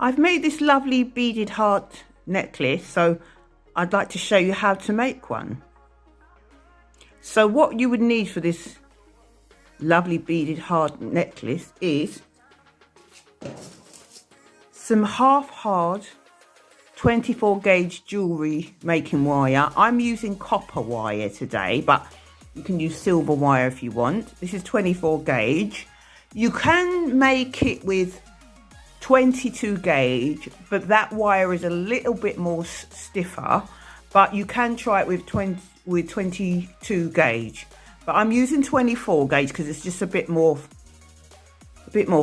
I've made this lovely beaded heart necklace, so I'd like to show you how to make one. So what you would need for this lovely beaded heart necklace is some half hard 24 gauge jewellery making wire. I'm using copper wire today, but you can use silver wire if you want. This is 24 gauge. You can make it with 22 gauge, but that wire is a little bit more stiffer, but you can try it with 22 gauge. But I'm using 24 gauge because it's just a bit more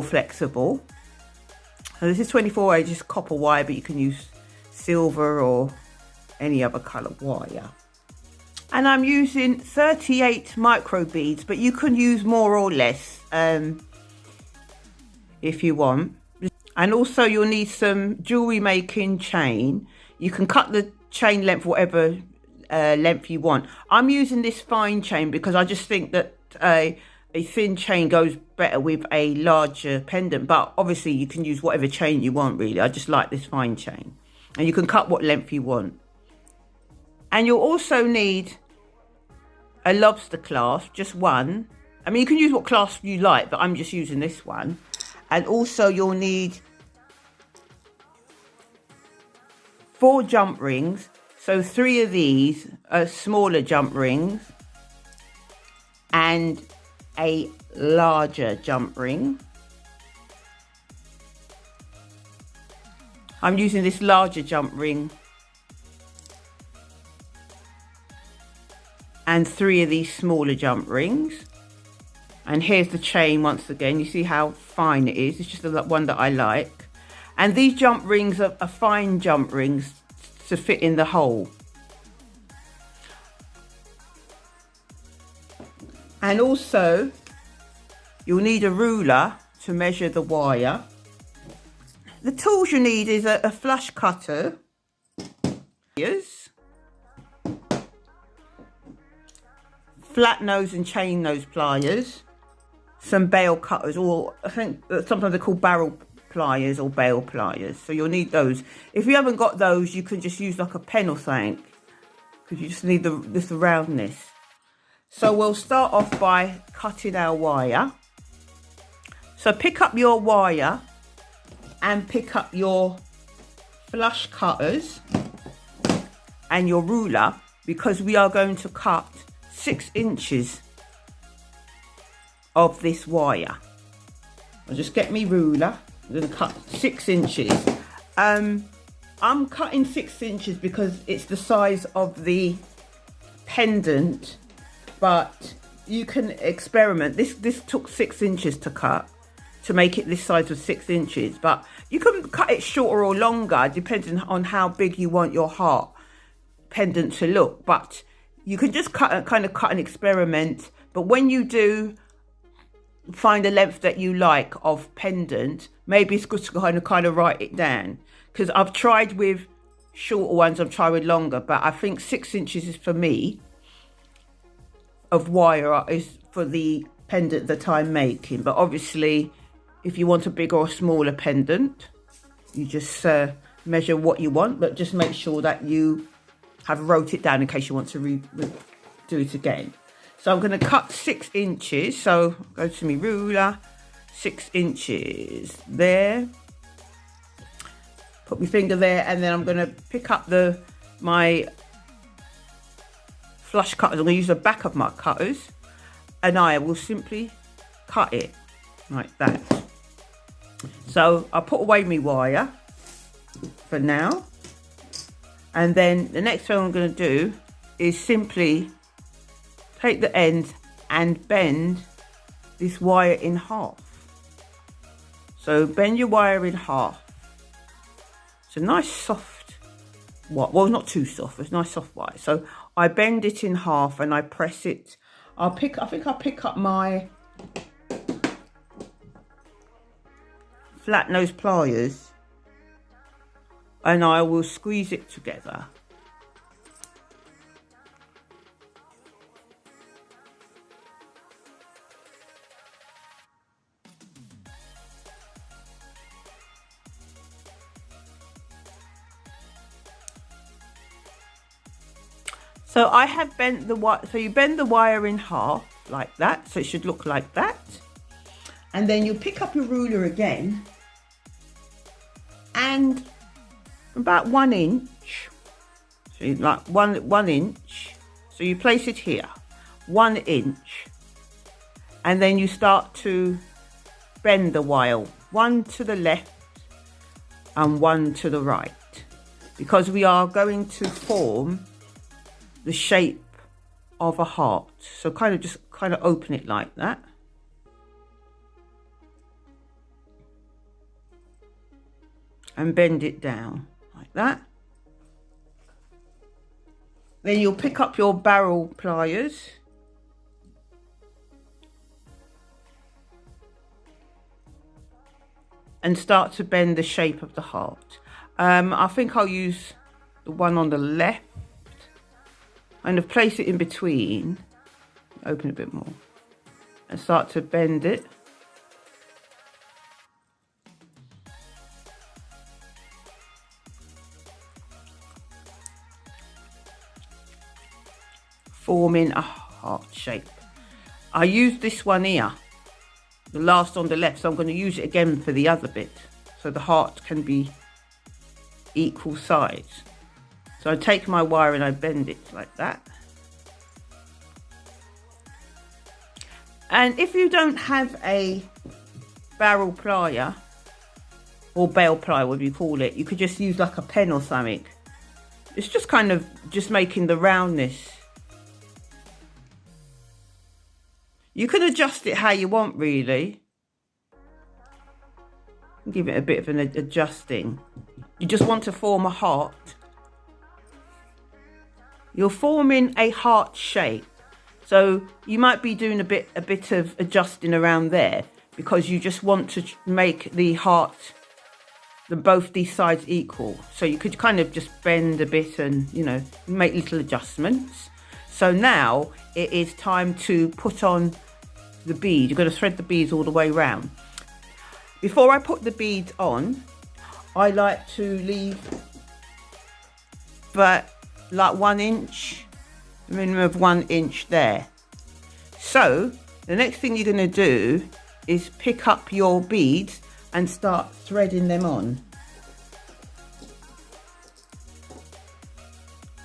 flexible. So this is 24 gauge, just copper wire, but you can use silver or any other colour wire. And I'm using 38 micro beads, but you can use more or less if you want. And also you'll need some jewellery making chain. You can cut the chain length whatever length you want. I'm using this fine chain because I just think that a thin chain goes better with a larger pendant, but obviously you can use whatever chain you want really. I just like this fine chain. And you can cut what length you want. And you'll also need a lobster clasp, just one. I mean, you can use what clasp you like, but I'm just using this one. And also you'll need 4 jump rings. So 3 of these are smaller jump rings and a larger jump ring. I'm using this larger jump ring and 3 of these smaller jump rings. And here's the chain once again. You see how fine it is. It's just the one that I like. And these jump rings are fine jump rings to fit in the hole. And also, you'll need a ruler to measure the wire. The tools you need is a flush cutter, flat nose and chain nose pliers, some bail cutters, or I think sometimes they're called barrel pliers or bail pliers. So you'll need those. If you haven't got those, you can just use like a pen or something, because you just need this roundness. So we'll start off by cutting our wire. So pick up your wire and pick up your flush cutters and your ruler, because we are going to cut 6 inches of this wire. I'll just get me ruler. I'm going to cut 6 inches. I'm cutting 6 inches because it's the size of the pendant, but you can experiment. This took 6 inches to cut to make it this size of 6 inches, but you can cut it shorter or longer depending on how big you want your heart pendant to look. But you can just cut and experiment. But when you do find a length that you like of pendant, maybe it's good to kind of write it down, because I've tried with shorter ones, I've tried with longer, but I think 6 inches is for me of wire is for the pendant that I'm making. But obviously if you want a bigger or smaller pendant, you just measure what you want, but just make sure that you have wrote it down in case you want to do it again. So I'm going to cut 6 inches. So go to my ruler, 6 inches there. Put my finger there, and then I'm going to pick up my flush cutters. I'm going to use the back of my cutters, and I will simply cut it like that. So I'll put away my wire for now. And then the next thing I'm going to do is simply take the end and bend this wire in half. So bend your wire in half. It's a nice soft wire. Well, not too soft. It's nice soft wire. So I bend it in half and I press it. I think I'll pick up my flat nose pliers and I will squeeze it together. So I have bent the wire, so you bend the wire in half like that, so it should look like that. And then you pick up your ruler again, and about 1 inch, so like one inch, so you place it here, 1 inch, and then you start to bend the wire, one to the left and one to the right, because we are going to form the shape of a heart. So just open it like that. And bend it down like that. Then you'll pick up your barrel pliers. And start to bend the shape of the heart. I think I'll use the one on the left. And place it in between. Open it a bit more. And start to bend it. Forming a heart shape. I use this one here, the last on the left, so I'm going to use it again for the other bit, so the heart can be equal size. So I take my wire and I bend it like that. And if you don't have a barrel plier or bale plier, whatever you call it, you could just use like a pen or something. It's just just making the roundness. You can adjust it how you want, really. Give it a bit of an adjusting. You just want to form a heart. You're forming a heart shape. So you might be doing a bit of adjusting around there, because you just want to make the heart, both these sides equal. So you could just bend a bit and, make little adjustments. So now it is time to put on the bead. You're going to thread the beads all the way around. Before I put the beads on, I like to leave like 1 inch, a minimum of 1 inch there. So the next thing you're going to do is pick up your beads and start threading them on.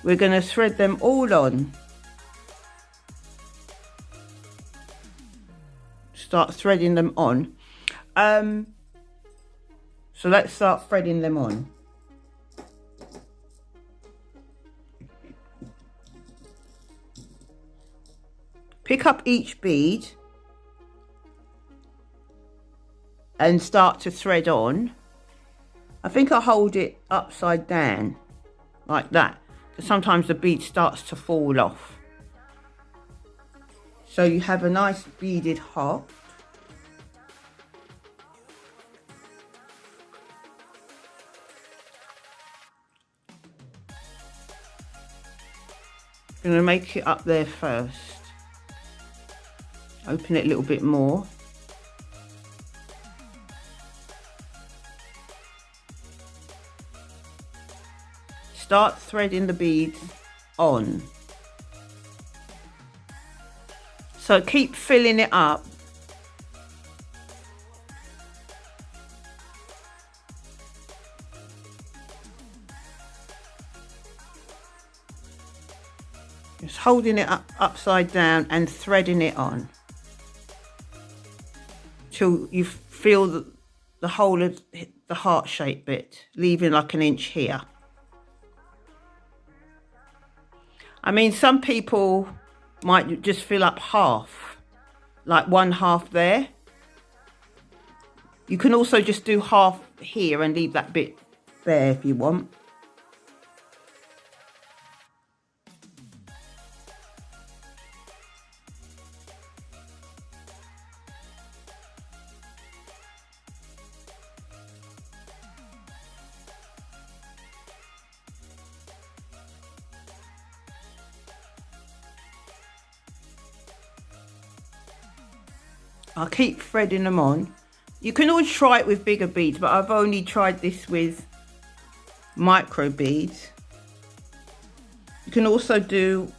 We're going to thread them all on. Start threading them on. So let's start threading them on. Pick up each bead and start to thread on. I think I hold it upside down like that, because sometimes the bead starts to fall off. So you have a nice beaded heart. I'm going to make it up there first. Open it a little bit more. Start threading the beads on. So keep filling it up. Just holding it up upside down and threading it on till you feel the whole of the heart shape bit, leaving like 1 inch here. I mean, some people might just fill up half, like 1/2 there. You can also just do half here and leave that bit there if you want. I'll keep threading them on. You can always try it with bigger beads, but I've only tried this with micro beads. You can also do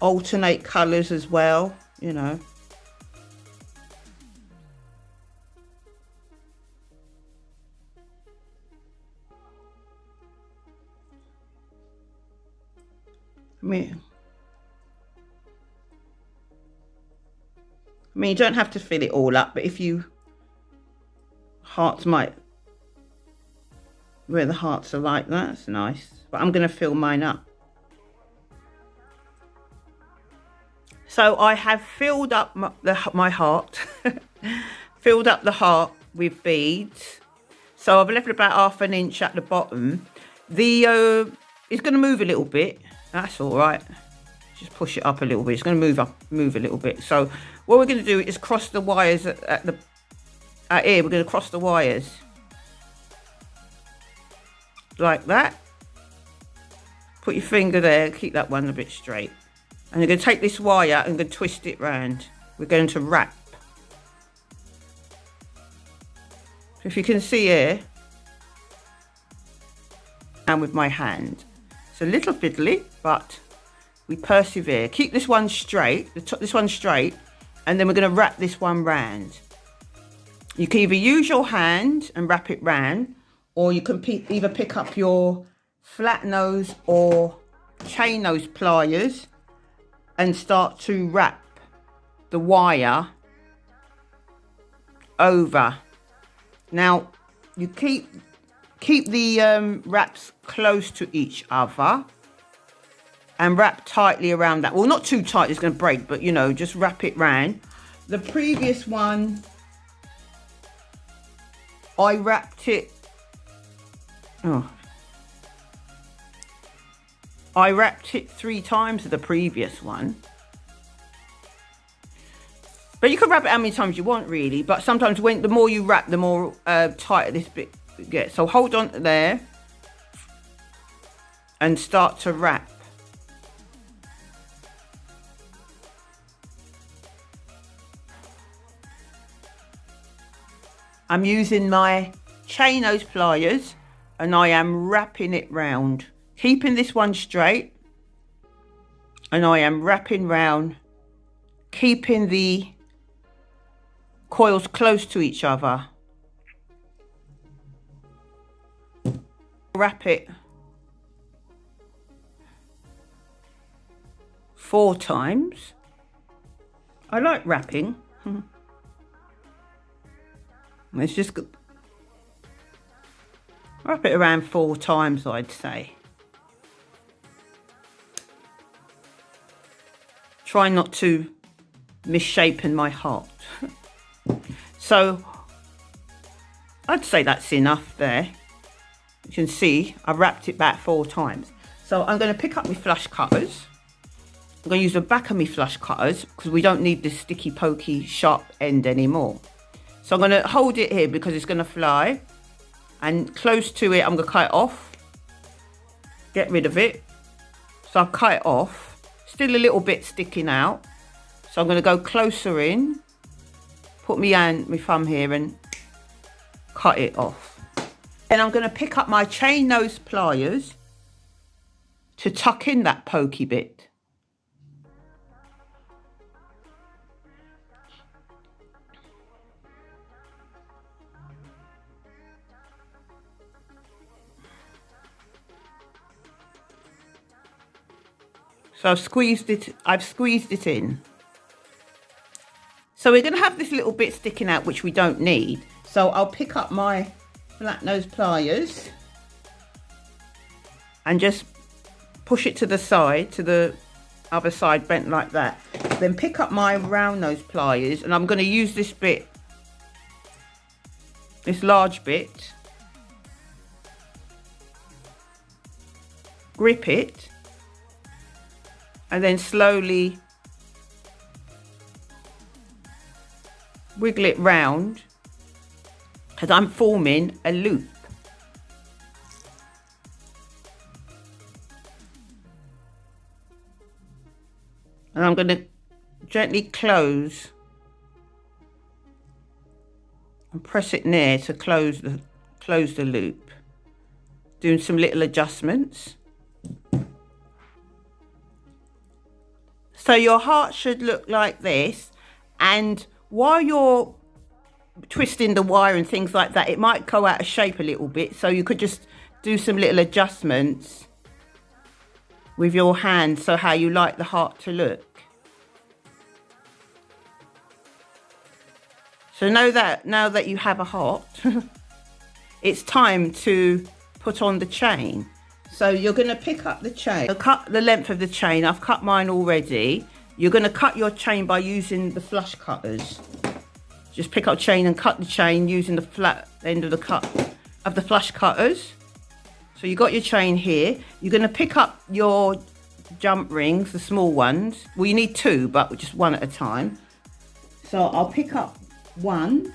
alternate colours as well, you know. I mean, you don't have to fill it all up, but if you, hearts might, where the hearts are like that, that's nice. But I'm going to fill mine up. So I have filled up my heart, filled up the heart with beads. So I've left about 1/2 inch at the bottom. It's going to move a little bit. That's all right. Just push it up a little bit. It's going to move a little bit. So what we're going to do is cross the wires at here. We're going to cross the wires like that. Put your finger there. Keep that one a bit straight. And you're going to take this wire and going to twist it round. We're going to wrap. So if you can see here, and with my hand, it's a little fiddly, but we persevere. Keep this one straight, this one straight, and then we're going to wrap this one round. You can either use your hand and wrap it round, or you can either pick up your flat nose or chain nose pliers and start to wrap the wire over. Now you keep the wraps close to each other and wrap tightly around that. Well, not too tight, it's going to break, but you know, just wrap it round. The previous one, I wrapped it, I wrapped it 3 times, the previous one. But you can wrap it how many times you want, really. But sometimes the more you wrap, the more tighter this bit gets. So hold on to there and start to wrap. I'm using my chain nose pliers and I am wrapping it round. Keeping this one straight, and I am wrapping round, keeping the coils close to each other. Wrap it 4 times. I like wrapping. Let's just wrap it around 4 times, I'd say. Try not to misshapen my heart. So I'd say that's enough there. You can see I've wrapped it back 4 times. So I'm going to pick up my flush cutters. I'm going to use the back of my flush cutters because we don't need this sticky pokey sharp end anymore. So I'm going to hold it here because it's going to fly, and close to it I'm going to cut it off, get rid of it. So I've cut it off. Still a little bit sticking out, so I'm going to go closer in, put my thumb here and cut it off. Then I'm going to pick up my chain nose pliers to tuck in that pokey bit. So I've squeezed it in. So we're going to have this little bit sticking out, which we don't need. So I'll pick up my flat nose pliers and just push it to the side, to the other side, bent like that. Then pick up my round nose pliers, and I'm going to use this bit, this large bit, grip it, and then slowly wiggle it round because I'm forming a loop. And I'm going to gently close and press it near to close the loop. Doing some little adjustments. So your heart should look like this, and while you're twisting the wire and things like that, it might go out of shape a little bit, so you could just do some little adjustments with your hand, so how you like the heart to look. So now that you have a heart, it's time to put on the chain. So you're going to pick up the chain. I'll cut the length of the chain. I've cut mine already. You're going to cut your chain by using the flush cutters. Just pick up chain and cut the chain using the flat end of the flush cutters. So you got your chain here. You're going to pick up your jump rings, the small ones. Well, you need two, but just one at a time. So I'll pick up one.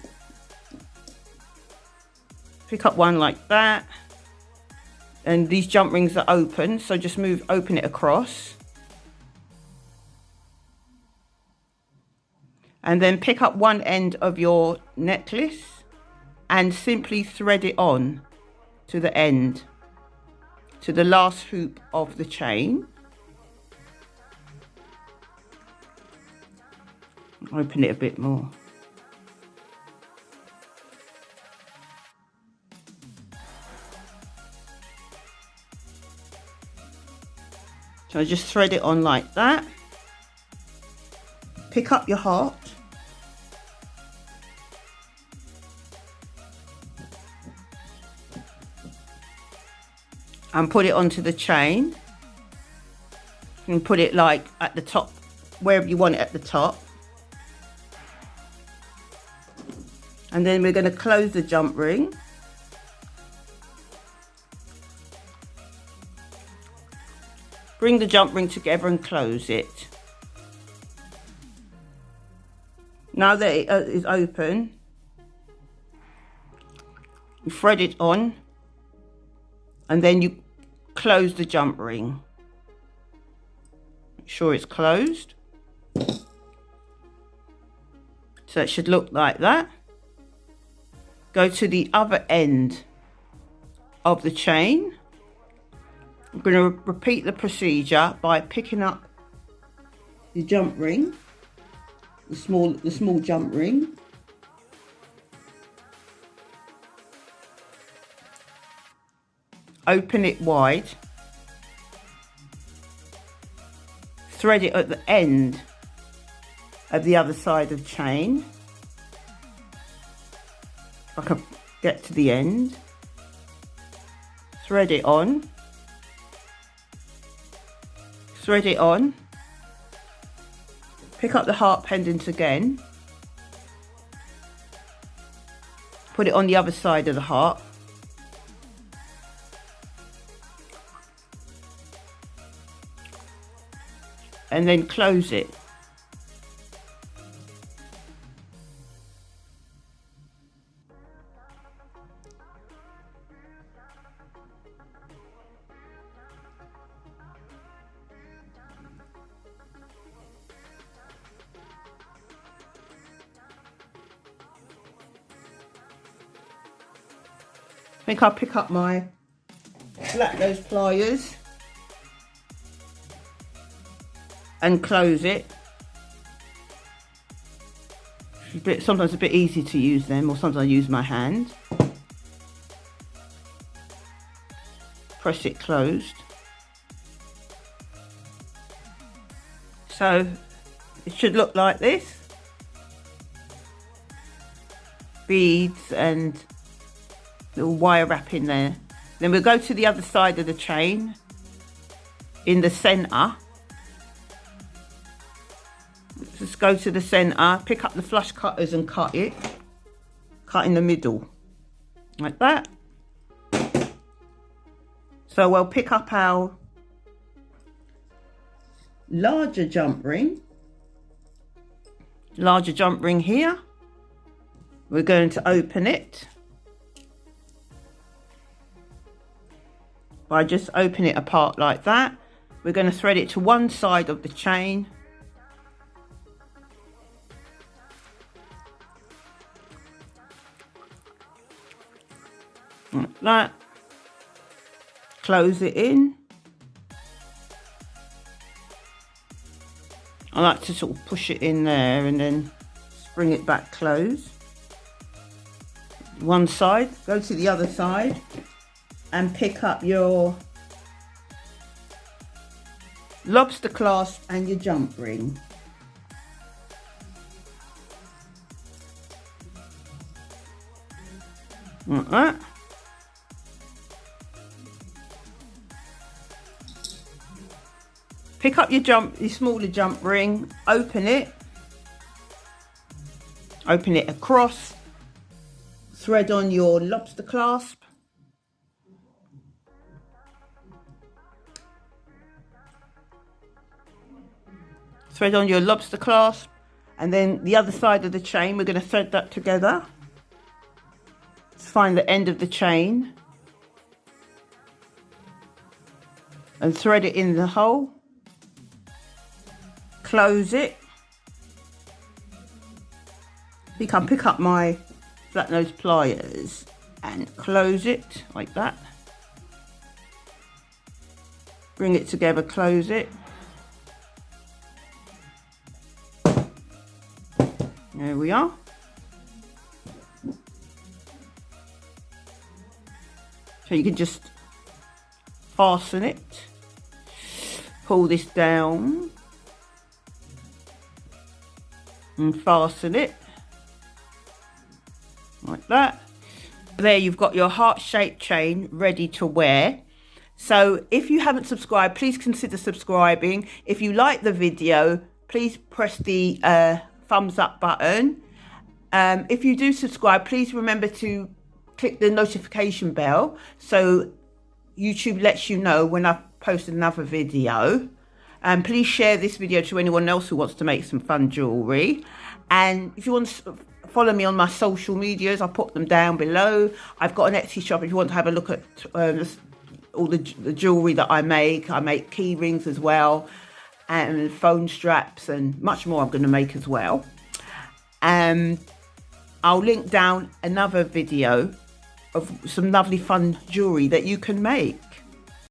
Pick up one like that. And these jump rings are open, so just open it across. And then pick up one end of your necklace and simply thread it on to the end, to the last hoop of the chain. Open it a bit more. So just thread it on like that. Pick up your heart. And put it onto the chain. And put it like at the top, wherever you want it at the top. And then we're going to close the jump ring. Bring the jump ring together and close it. Now that it is open, you thread it on and then you close the jump ring. Make sure it's closed. So it should look like that. Go to the other end of the chain. I'm going to repeat the procedure by picking up the jump ring, the small jump ring. Open it wide. Thread it at the end of the other side of the chain. If I can get to the end. Thread it on. Thread it on. Pick up the heart pendant again. Put it on the other side of the heart. And then close it. I think I'll pick up those pliers and close it. Sometimes a bit easy to use them, or sometimes I use my hand. Press it closed. So it should look like this. Beads and little wire wrap in there. Then we'll go to the other side of the chain in the center. Just go to the center, pick up the flush cutters and cut it. Cut in the middle, like that. So we'll pick up our larger jump ring. Larger jump ring here. We're going to open it by just opening it apart like that. We're going to thread it to one side of the chain. Like that. Close it in. I like to sort of push it in there and then bring it back closed. One side, go to the other side and pick up your lobster clasp and your jump ring. Like that. Pick up your smaller jump ring, open it across, thread on your lobster clasp, and then the other side of the chain, we're going to thread that together. Find the end of the chain and thread it in the hole, close it. Pick up my flat nose pliers and close it like that. Bring it together, close it. There we are. So you can just fasten it, pull this down and fasten it like that. There you've got your heart-shaped chain ready to wear. So if you haven't subscribed, please consider subscribing. If you like the video, please press the thumbs up button. If you do subscribe, please remember to click the notification bell so YouTube lets you know when I've posted another video. And please share this video to anyone else who wants to make some fun jewellery. And if you want to follow me on my social medias, I'll put them down below. I've got an Etsy shop if you want to have a look at all the jewellery that I make. I make key rings as well, and phone straps and much more I'm going to make as well. I'll link down another video of some lovely fun jewellery that you can make.